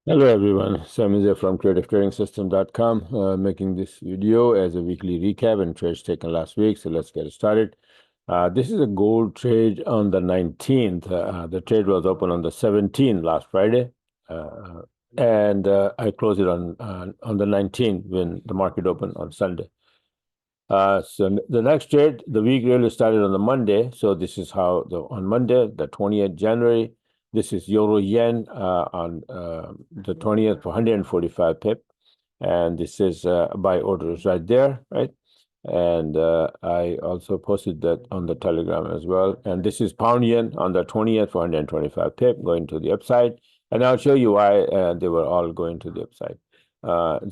Hello everyone, Sam is here from creativetrading.system.com, making this video as a weekly recap and trades taken last week. So let's get started. This is a gold trade on the 19th. The trade was open on the 17th last Friday, and I closed it on the 19th when the market opened on Sunday. So the next trade, the week really started on the Monday. So this is how on Monday, the 20th January, this is Euro Yen on the 20th for 145 pip. And this is buy orders right there, right? And I also posted that on the Telegram as well. And this is pound yen on the 20th for 125 pip going to the upside. And I'll show you why they were all going to the upside.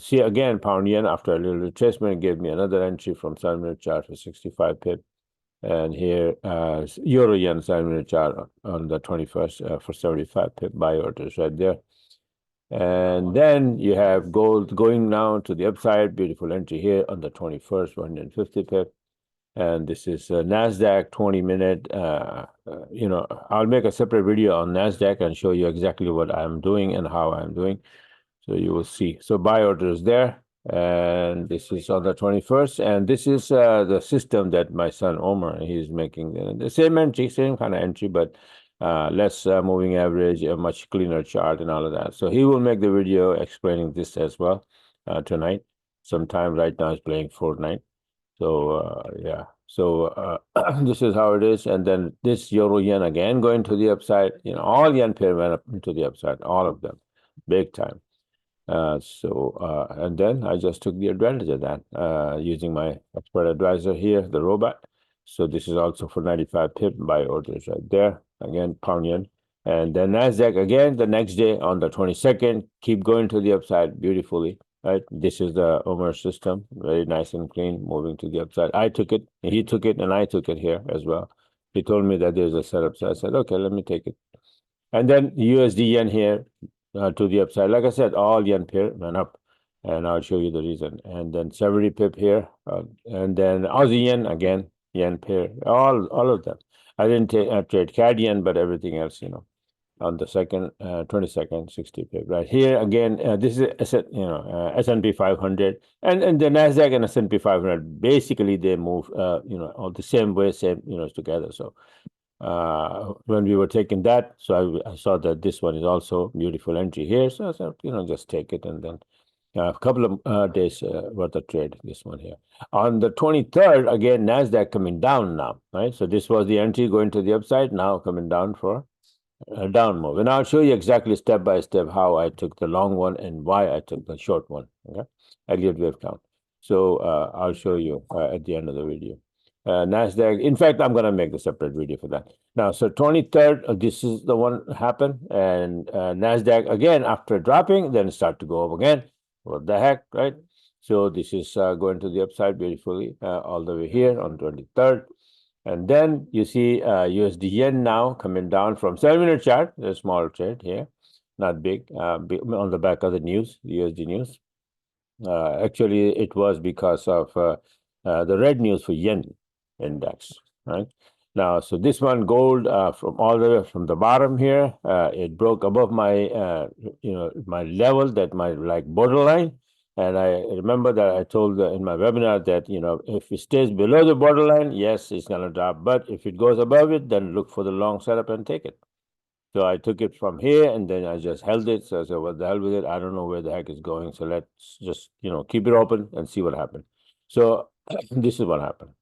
See again, pound yen after a little retracement gave me another entry from 7-minute chart for 65 pip. And here, Euro yen 7-minute chart on the 21st for 75 pip buy orders right there. And then you have gold going now to the upside. Beautiful entry here on the 21st, 150 pip. And this is Nasdaq 20-minute. I'll make a separate video on Nasdaq and show you exactly what I'm doing and how I'm doing. So you will see. So buy order is there. And this is on the 21st. And this is the system that my son Omar, he's making the same entry, same kind of entry, but less moving average, a much cleaner chart and all of that. So he will make the video explaining this as well tonight. Sometime right now is playing Fortnite. So yeah. So this is how it is. And then this Euro yen again going to the upside. All yen pair went up into the upside, all of them, big time. And then I just took the advantage of that using my expert advisor here, the robot. So this is also for 95 pip buy orders right there. Again, pound yen. And then Nasdaq again the next day on the 22nd, keep going to the upside beautifully. Right. This is the Omer system, very nice and clean, moving to the upside. I took it, he took it, and I took it here as well. He told me that there's a setup, so I said, okay, let me take it. And then USD yen here to the upside. Like I said, all yen pair went up, and I'll show you the reason. And then 70 pip here, and then Aussie yen again, yen pair, all of them. I didn't trade CAD yen, but everything else, on the second, 22nd, 60 pip. Right here again, this is S&P 500, and the Nasdaq and S&P 500 basically they move, all the same way, same, together. So when we were taking that, so I saw that this one is also beautiful entry here. So I said, just take it, and then a couple of days worth of trade, this one here. On the 23rd, again, Nasdaq coming down now, right? So this was the entry going to the upside, now coming down for a down move. And I'll show you exactly step by step how I took the long one and why I took the short one, okay? Elliott wave count. So I'll show you at the end of the video. Nasdaq, in fact, I'm going to make a separate video for that. Now, so 23rd, this is the one happened, and Nasdaq again after dropping, then start to go up again. What the heck, right? So this is going to the upside beautifully all the way here on 23rd. And then you see USD yen now coming down from 7-minute chart, a small trade here, not big, on the back of the news, the USD news. Actually, it was because of the red news for yen index, right? Now, so this one gold from all the way from the bottom here, it broke above my, my level, that my like borderline. And I remember that I told in my webinar that, if it stays below the borderline, yes, it's going to drop. But if it goes above it, then look for the long setup and take it. So I took it from here, and then I just held it. So I said, what the hell with it? I don't know where the heck it's going. So let's just, keep it open and see what happened. So this is what happened.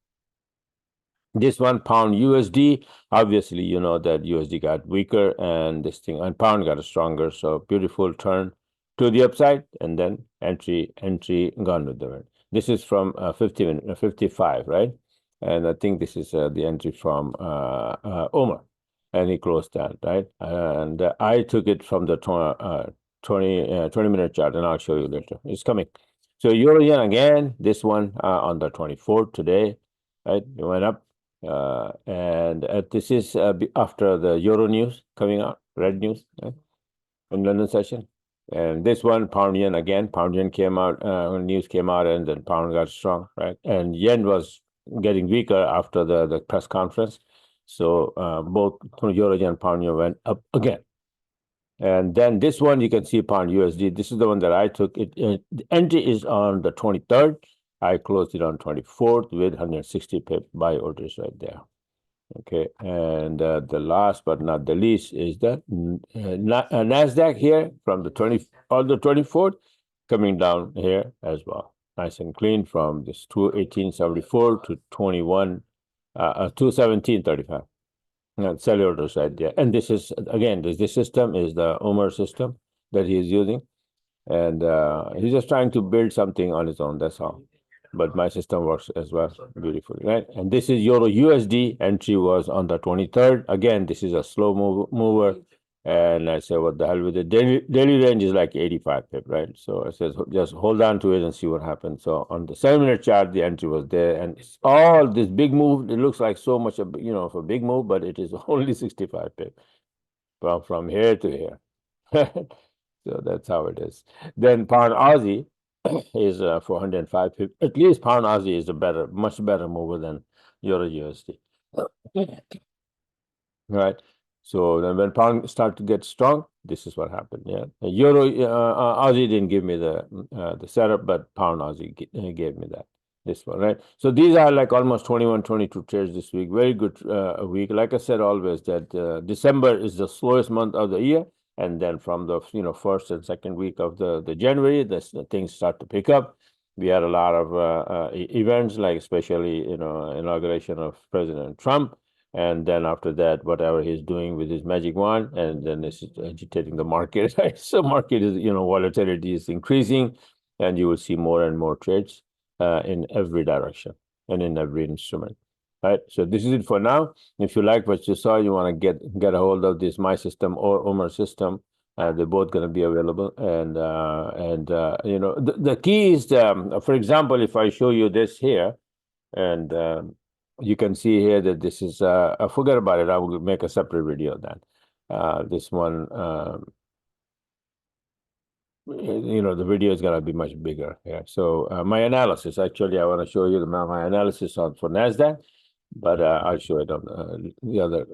This one, pound USD, obviously, you know that USD got weaker and this thing, and pound got stronger. So beautiful turn to the upside, and then entry, gone with the wind. This is from 55, right? And I think this is the entry from Omar, and he closed that, right? And I took it from the 20-minute chart, and I'll show you later. It's coming. So Euro yen again, this one on the 24th today, right? It went up. And this is after the Euro news coming out, red news, right, in London session. And this one, pound yen again, pound yen came out, when news came out, and then pound got strong, right? And yen was getting weaker after the press conference. So both Euro yen and pound yen went up again. And then this one, you can see pound USD. This is the one that I took. The entry is on the 23rd. I closed it on 24th with 160 pip buy orders right there. Okay, and the last but not the least is the Nasdaq here from the 24th, coming down here as well, nice and clean from this 218.74 to 217.35. Sell orders right there, and this is again this system is the Omer system that he is using, and he's just trying to build something on his own. That's all. But my system works as well beautifully, right? And this is Euro USD. Entry was on the 23rd. Again, this is a slow mover. And I said, what the hell with it? Daily range is like 85 pip, right? So I said, just hold on to it and see what happens. So on the 7-minute chart, the entry was there. And it's all this big move. It looks like so much, of a big move, but it is only 65 pip from here to here. So that's how it is. Then pound Aussie is 405 pip. At least pound Aussie is a much better mover than Euro USD. Right. So then when pound start to get strong, this is what happened. Yeah. Euro Aussie didn't give me the setup, but pound Aussie gave me that. This one, right? So these are like almost 21, 22 trades this week. Very good week. Like I said always, that December is the slowest month of the year. And then from the first and second week of the January, the things start to pick up. We had a lot of events, like especially inauguration of President Trump, and then after that, whatever he's doing with his magic wand, and then it's agitating the market. Right? So market is volatility is increasing, and you will see more and more trades in every direction and in every instrument. Right. So this is it for now. If you like what you saw, you want to get a hold of this My System or Omer system. They're both going to be available, and the key is, for example, if I show you this here, and you can see here that this is forget about it. I will make a separate video of that. This one, the video is going to be much bigger here. So my analysis, actually, I want to show you my analysis for Nasdaq, but I'll show it on the other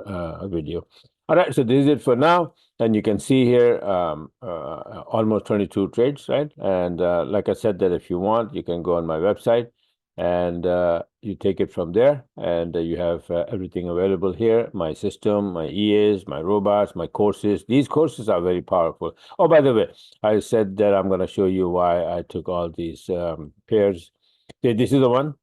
video. All right, so this is it for now. And you can see here almost 22 trades, right? And like I said, that if you want, you can go on my website and you take it from there. And you have everything available here, my system, my EAs, my robots, my courses. These courses are very powerful. Oh, by the way, I said that I'm going to show you why I took all these pairs. Okay, this is the one.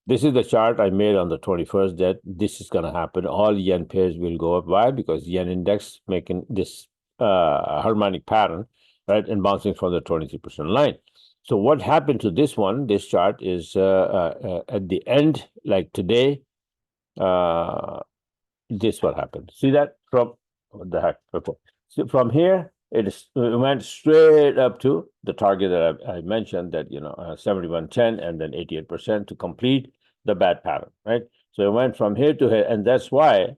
This is the chart I made on the 21st that this is going to happen. All yen pairs will go up. Why? Because yen index making this harmonic pattern, right, and bouncing from the 23% line. So what happened to this one, this chart, is at the end, like today, this what happened. See that? From what the heck? Okay. So from here, it went straight up to the target that I mentioned, that 71.10 and then 88% to complete the bad pattern, right? So it went from here to here, and that's why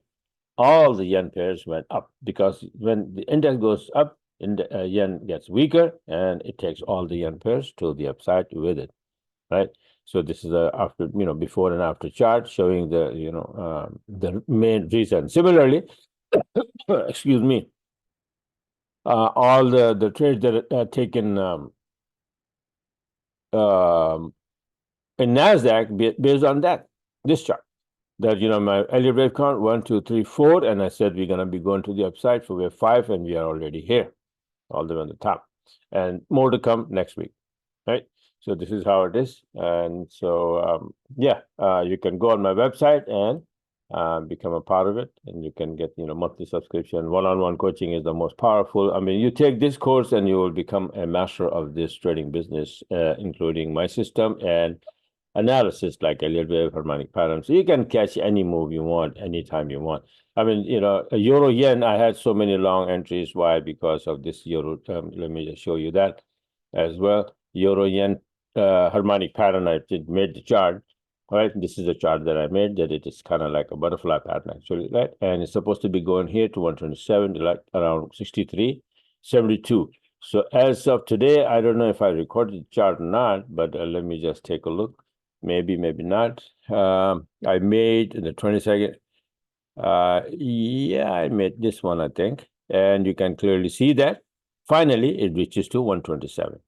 all the yen pairs went up, because when the index goes up, yen gets weaker, and it takes all the yen pairs to the upside with it, right? So this is a after before and after chart showing the main reason. Similarly, excuse me, all the trades that are taken in Nasdaq based on this chart. That my Elliott wave count 1, 2, 3, 4, and I said we're gonna be going to the upside for wave 5, and we are already here, all the way on the top, and more to come next week, right? So this is how it is, and so you can go on my website and become a part of it, and you can get monthly subscription. One-on-one coaching is the most powerful. I mean, you take this course and you will become a master of this trading business, including my system and analysis like Elliott wave, harmonic pattern. So you can catch any move you want anytime you want. I mean, a euro yen, I had so many long entries. Why? Because of this euro. Let me just show you that as well. Euro yen harmonic pattern. I made the chart. All right, this is the chart that I made, that it is kind of like a butterfly pattern actually, right? And it's supposed to be going here to 127, like around 63, 72. So as of today, I don't know if I recorded the chart or not, but let me just take a look. Maybe, maybe not. I made in the 22nd. I made this one, I think. and you can clearly see that finally it reaches to 127.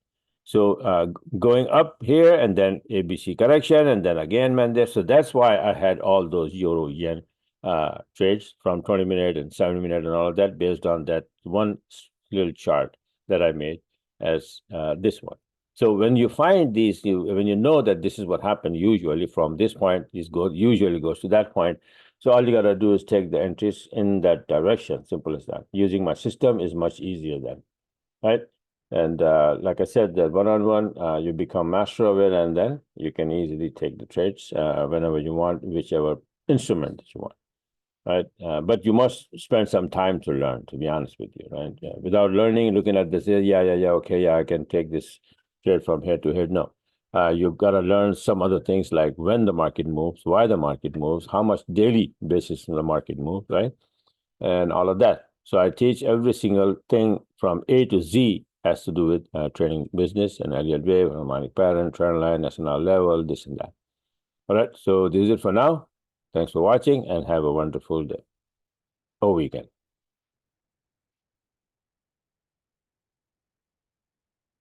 So going up here and then ABC correction and then again Monday. So that's why I had all those euro yen trades from 20-minute and 70-minute and all of that based on that one little chart that I made as this one. So when you find these, when you know that this is what happened usually from this point, this usually goes to that point. So all you got to do is take the entries in that direction. Simple as that. Using my system is much easier then, right? And like I said, that one-on-one, you become master of it, and then you can easily take the trades whenever you want, whichever instrument that you want, right? But you must spend some time to learn, to be honest with you, right? Without learning, looking at this, okay, I can take this trade from here to here. No, you've got to learn some other things like when the market moves, why the market moves, how much daily basis the market moves, right? And all of that. So I teach every single thing from A to Z has to do with trading business and Elliott wave, harmonic pattern, trend line, national level, this and that. All right, so this is it for now. Thanks for watching and have a wonderful day or weekend.